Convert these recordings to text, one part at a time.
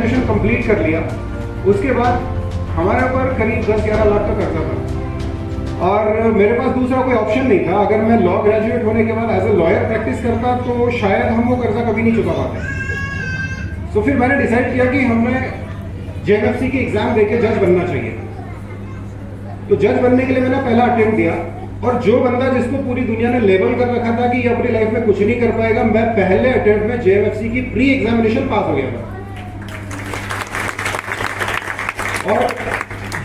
Graduation complete कर लिया। उसके बाद हमारे ऊपर करीब 10-11 लाख का कर्जा था और मेरे पास दूसरा कोई ऑप्शन नहीं था। अगर मैं लॉ ग्रेजुएट होने के बाद एज ए लॉयर प्रैक्टिस करता तो शायद हम वो कर्जा कभी नहीं चुका पाते। तो फिर मैंने डिसाइड किया कि हमें जेएमएफसी की एग्जाम देके जज बनना चाहिए। तो जज बनने के लिए मैंने पहला अटेम्प्ट दिया और जो बंदा जिसको पूरी दुनिया ने लेबल कर रखा था कि ये अपनी लाइफ में कुछ नहीं कर पाएगा, मैं पहले अटेम्प्ट में जेएमएफसी की प्री एग्जामिनेशन पास हो गया था। और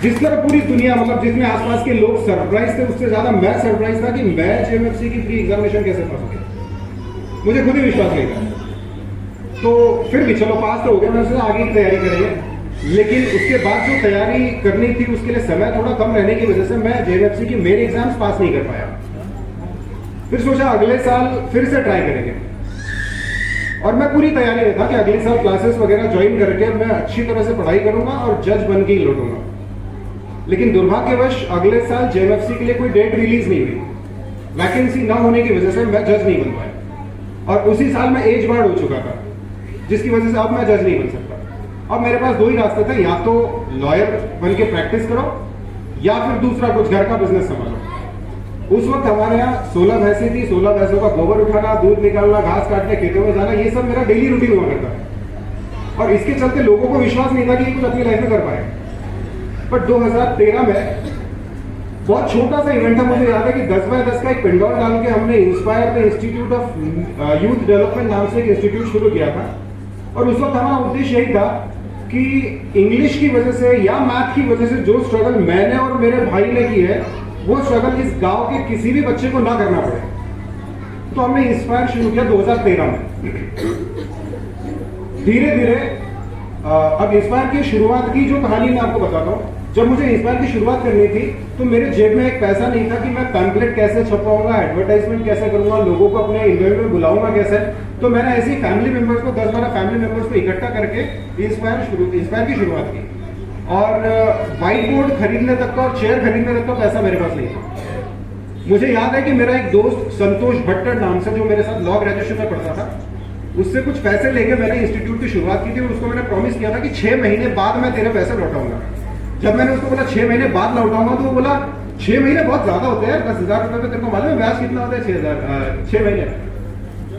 जिस तरह पूरी दुनिया, मतलब जिसमें आसपास के लोग सरप्राइज थे, उससे ज्यादा मैं सरप्राइज था कि मैं जेएमएफसी की प्री एग्जामिनेशन कैसे पास हो गया। मुझे खुद ही विश्वास नहीं था। तो फिर भी चलो पास तो हो गया, मैं आगे की तैयारी करेंगे। लेकिन उसके बाद जो तैयारी करनी थी उसके लिए समय थोड़ा कम रहने की वजह से मैं जेएमएफसी की मेरे एग्जाम्स पास नहीं कर पाया। फिर सोचा अगले साल फिर से ट्राई करेंगे और मैं पूरी तैयारी में था कि अगले साल क्लासेस वगैरह ज्वाइन करके मैं अच्छी तरह से पढ़ाई करूंगा और जज बन के ही लौटूंगा। लेकिन दुर्भाग्यवश अगले साल जेएमएफसी के लिए कोई डेट रिलीज नहीं हुई। वैकेंसी न होने की वजह से मैं जज नहीं बन पाया और उसी साल मैं एज बार्ड हो चुका था, जिसकी वजह से अब मैं जज नहीं बन सकता। अब मेरे पास दो ही रास्ते थे, या तो लॉयर बन के प्रैक्टिस करो या फिर दूसरा कुछ घर का बिजनेस संभालो। उस वक्त हमारे यहाँ 16 भैंसें थी। 16 भैंसों का गोबर उठाना, दूध निकालना, घास काटने, खेतों में जाना, ये सब मेरा डेली रूटीन हुआ करता है और इसके चलते लोगों को विश्वास नहीं था कि ये कुछ अपनी लाइफ में कर पाए। बट 2013 में बहुत छोटा सा इवेंट था, मुझे याद है कि 10x10 का एक पेंडोल डाल के हमने inspire the institute of youth development नाम से एक इंस्टीट्यूट शुरू किया था। और उस वक्त हमारा उद्देश्य यही था कि इंग्लिश की वजह से या मैथ की वजह से जो स्ट्रगल मैंने और मेरे भाई ने की है, वो स्ट्रगल इस गांव के किसी भी बच्चे को ना करना पड़े। तो हमने इंस्पायर शुरू किया 2013 में। धीरे धीरे अब इंस्पायर की शुरुआत की जो कहानी मैं आपको बताता हूँ। जब मुझे इंस्पायर की शुरुआत करनी थी तो मेरे जेब में एक पैसा नहीं था कि मैं पैम्पलेट कैसे छपवाऊंगा, एडवर्टाइजमेंट कैसे करूंगा, लोगों को अपने इवेंट में बुलाऊंगा कैसे। तो मैंने ऐसे ही फैमिली मेंबर्स को 10-12 फैमिली मेंबर्स को इकट्ठा करके इंस्पायर की शुरुआत की। और व्हाइट बोर्ड खरीदने तक का और चेयर खरीदने तक का पैसा मेरे पास नहीं था। मुझे याद है कि मेरा एक दोस्त संतोष भट्टर नाम से, जो मेरे साथ लॉ ग्रेजुएशन में पढ़ता था, उससे कुछ पैसे लेके मैंने इंस्टीट्यूट की शुरुआत की थी और उसको मैंने प्रॉमिस किया था कि 6 महीने बाद मैं तेरे पैसे लौटाऊंगा। जब मैंने उसको बोला 6 महीने बाद लौटाऊंगा तो वो बोला 6 महीने बहुत ज्यादा होते हैं, 10,000 रुपए में तेरे को मालूम है ब्याज कितना होता है? 6 महीने।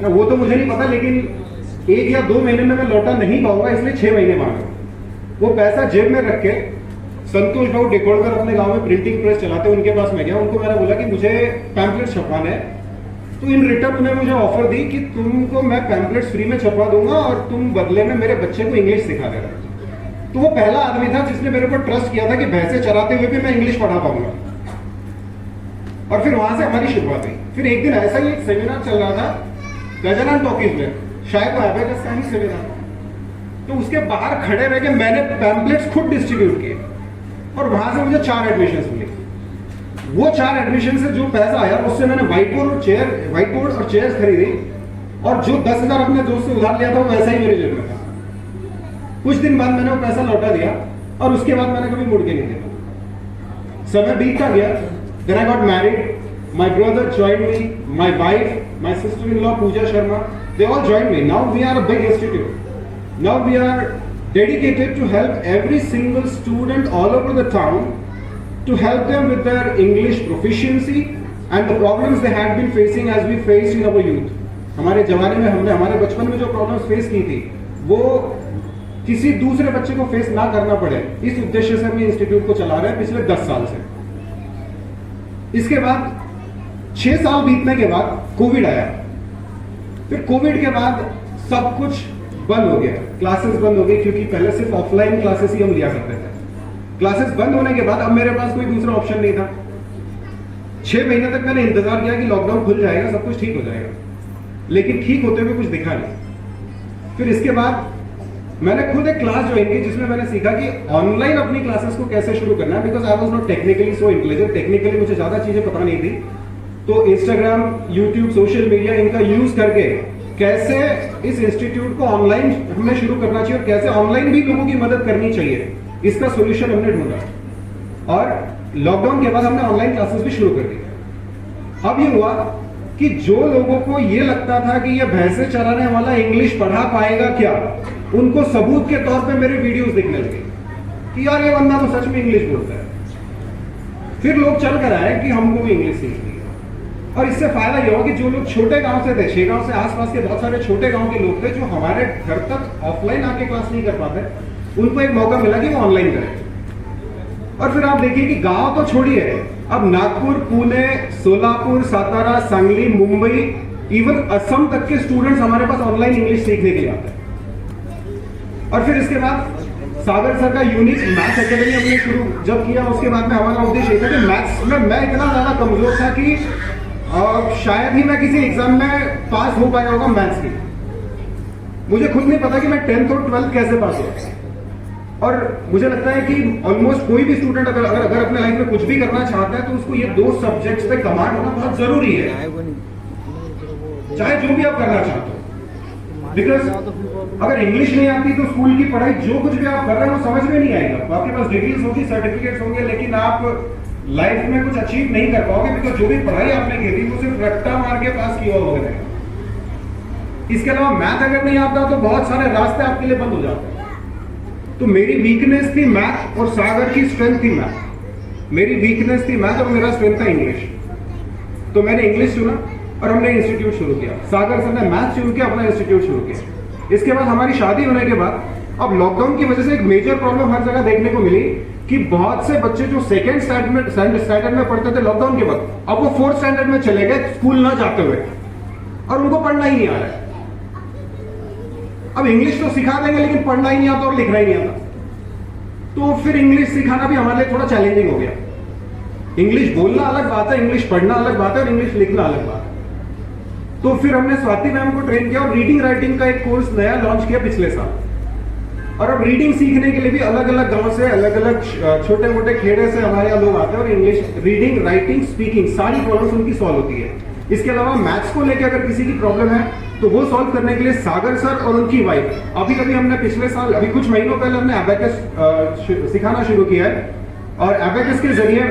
वो तो मुझे नहीं पता, लेकिन 1 या 2 महीने में मैं लौटा नहीं पाऊंगा, इसलिए 6 महीने मांगा। वो पैसा जेब में रख के संतोष भाऊ डेकोड़कर अपने गांव में प्रिंटिंग प्रेस चलाते, उनके पास मैं गया। उनको मैंने बोला कि मुझे पैम्पलेट छपवाने हैं। तो इन रिटर्न उन्होंने मुझे ऑफर दी कि तुमको मैं पैम्पलेट्स फ्री में छपवा दूंगा और तुम बदले में मेरे बच्चे को इंग्लिश सिखा देना। तो वो पहला आदमी था जिसने मेरे ऊपर ट्रस्ट किया था कि भैंसे चराते हुए भी मैं इंग्लिश पढ़ा पाऊंगा। और फिर वहां से हमारी शुरुआत हुई। फिर एक दिन ऐसा ही एक सेमिनार चल रहा था गजानन टॉकीज में, शायद वो एबेकस का ही सेमिनार। तो उसके बाहर खड़े रह के मैंने पैम्पलेट्स खुद डिस्ट्रीब्यूट किए और वहां से मुझे 4 एडमिशन मिले। वो 4 एडमिशन से जो पैसा आया उससे मैंने व्हाइट बोर्ड और चेयर्स खरीदी और जो 10,000 अपने दोस्त से उधार लिया था वो वैसा ही मेरे जेब में था। कुछ दिन बाद मैंने वो पैसा लौटा दिया और उसके बाद मैंने कभी मुड़ के नहीं देखा। समय बीतता गया। Then I got married, my brother joined me, my wife, my sister in law Puja Sharma, they all joined me. Now we are a big institute. Now we are dedicated to help every single student all over the town, to help them with their English proficiency and the problems they had been facing as we faced in our youth. हमारे जमाने में हमने हमारे बचपन में जो problems face की थी वो किसी दूसरे बच्चे को फेस ना करना पड़े, इस उद्देश्य से हम इंस्टीट्यूट को चला रहे हैं पिछले 10 साल से। इसके बाद 6 साल बीतने के बाद कोविड आया। फिर कोविड के बाद सब कुछ बंद हो गया, क्लासेस बंद हो गई, क्योंकि पहले सिर्फ ऑफलाइन क्लासेस ही हम लिया करते थे। क्लासेस बंद होने के बाद अब मेरे पास कोई दूसरा ऑप्शन नहीं था। 6 महीने तक मैंने इंतजार किया कि लॉकडाउन खुल जाएगा, सब कुछ ठीक हो जाएगा, लेकिन ठीक होते हुए कुछ दिखा नहीं। फिर इसके बाद मैंने खुद एक क्लास ज्वाइन की जिसमें मैंने सीखा कि ऑनलाइन अपनी क्लासेस को कैसे शुरू करना है, because I was not technically so intelligent. Technically मुझे ज्यादा चीजें पता नहीं थी। तो इंस्टाग्राम, यूट्यूब, सोशल मीडिया, इनका यूज करके कैसे इस इंस्टीट्यूट को ऑनलाइन हमें शुरू करना चाहिए और कैसे ऑनलाइन भी लोगों की मदद करनी चाहिए, इसका सोल्यूशन हमने ढूंढा। और लॉकडाउन के बाद हमने ऑनलाइन क्लासेस भी शुरू कर दी। अब ये हुआ कि जो लोगों को ये लगता था कि ये भैंसे चराने वाला इंग्लिश पढ़ा पाएगा क्या, उनको सबूत के तौर पे मेरे वीडियोस दिखने लगे कि यार ये बंदा तो सच में इंग्लिश बोलता है। फिर लोग चल कर आए कि हमको भी इंग्लिश सीखनी है। और इससे फायदा ये हुआ कि जो लोग छोटे गांव से थे, शेगांव से आसपास के बहुत सारे छोटे गांव के लोग थे जो हमारे घर तक ऑफलाइन आके क्लास नहीं कर पाते, उनको एक मौका मिला कि वो ऑनलाइन करें। और फिर आप देखिए कि गांव तो छोड़िए, अब नागपुर, पुणे, सोलापुर, सातारा, सांगली, मुंबई, इवन असम तक के स्टूडेंट्स हमारे पास ऑनलाइन इंग्लिश सीखने के लिए आते हैं। और फिर इसके बाद सागर सर का यूनिक मैथ्स एकेडमी हमने शुरू जब किया, उसके बाद में हमारा उद्देश्य ये था कि मैथ्स में मैं इतना ज्यादा कमजोर था कि शायद ही मैं किसी एग्जाम में पास हो पाया होगा मैथ्स की। मुझे खुद नहीं पता कि मैं 10th और 12th कैसे पास हुआ। और मुझे लगता है कि ऑलमोस्ट कोई भी स्टूडेंट अगर अपने लाइफ में कुछ भी करना चाहता है तो उसको ये 2 सब्जेक्ट्स पे कमांड होना बहुत जरूरी है, चाहे जो भी आप करना चाहते हो। बिकॉज अगर इंग्लिश नहीं आती तो स्कूल की पढ़ाई जो कुछ भी आप कर रहे हो समझ में नहीं आएगा। आपके पास डिग्रीज होगी, सर्टिफिकेट्स होंगे, लेकिन आप लाइफ में कुछ अचीव नहीं कर पाओगे, बिकॉज जो भी पढ़ाई आपने की थी वो सिर्फ रट्टा मार के पास किया हुआ रहेगा। इसके अलावा मैथ अगर नहीं आता तो बहुत सारे रास्ते आपके लिए बंद हो जाते हैं। तो मेरी वीकनेस थी मैथ और सागर की स्ट्रेंथ थी मैथ। मेरी वीकनेस थी मैथ और मेरा स्ट्रेंथ था इंग्लिश। तो मैंने इंग्लिश चुना और हमने इंस्टीट्यूट शुरू किया। सागर सर ने मैथ शुरू किया, अपना इंस्टीट्यूट शुरू किया। इसके बाद हमारी शादी होने के बाद अब लॉकडाउन की वजह से एक मेजर प्रॉब्लम हर जगह देखने को मिली कि बहुत से बच्चे जो सेकेंड स्टैंडर्ड में पढ़ते थे लॉकडाउन के बाद, अब वो 4th स्टैंडर्ड में चले गए स्कूल ना जाते हुए, और उनको पढ़ना ही नहीं आ रहा है। अब इंग्लिश तो सिखा देंगे लेकिन पढ़ना ही नहीं आता और लिखना ही नहीं आता, तो फिर इंग्लिश सिखाना भी हमारे लिए थोड़ा चैलेंजिंग हो गया। इंग्लिश बोलना अलग बात है, इंग्लिश पढ़ना अलग बात है और इंग्लिश लिखना अलग बात है। तो फिर हमने स्वाति मैम को ट्रेन किया और रीडिंग राइटिंग का एक कोर्स नया लॉन्च किया पिछले साल। और अब रीडिंग सीखने के लिए भी अलग अलग गांव से, अलग अलग छोटे मोटे खेड़े से हमारे यहाँ लोग आते हैं और इंग्लिश रीडिंग, राइटिंग, स्पीकिंग सारी प्रॉब्लम्स उनकी सॉल्व होती है। इसके अलावा मैथ्स को लेकर अगर किसी की प्रॉब्लम है तो वो सॉल्व करने के लिए सागर सर और उनकी वाइफ, अभी हमने पिछले साल, अभी कुछ महीनों पहले हमने एबेकस सिखाना शुरू किया है। और एबेकस के जरिए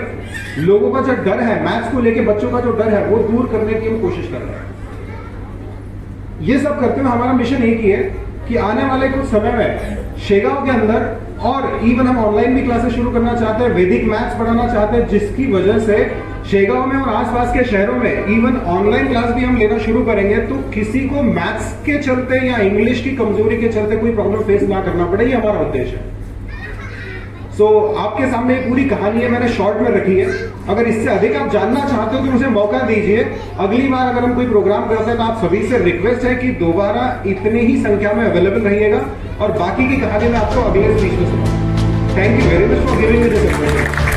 लोगों का जो डर है मैथ्स को लेकर, बच्चों का जो डर है वो दूर करने की हम कोशिश कर रहे हैं। ये सब करते हुए हमारा मिशन एक ही है कि आने वाले कुछ समय में शेगांव के अंदर, और इवन हम ऑनलाइन भी क्लासेस शुरू करना चाहते हैं, वैदिक मैथ्स पढ़ाना चाहते हैं, जिसकी वजह से शेगांव में और आसपास के शहरों में इवन ऑनलाइन क्लास भी हम लेना शुरू करेंगे, तो किसी को मैथ्स के चलते या इंग्लिश की कमजोरी के चलते कोई प्रॉब्लम फेस ना करना पड़े। ये हमारा उद्देश्य है। सो आपके सामने पूरी कहानी है, मैंने शॉर्ट में रखी है। अगर इससे अधिक आप जानना चाहते हो तो मुझे मौका दीजिए। अगली बार अगर हम कोई प्रोग्राम करते हैं तो आप सभी से रिक्वेस्ट है कि दोबारा इतनी ही संख्या में अवेलेबल रहिएगा, और बाकी की कहानी मैं आपको अगले स्पीच में सुनाऊंगा। Thank you very much for giving me this opportunity.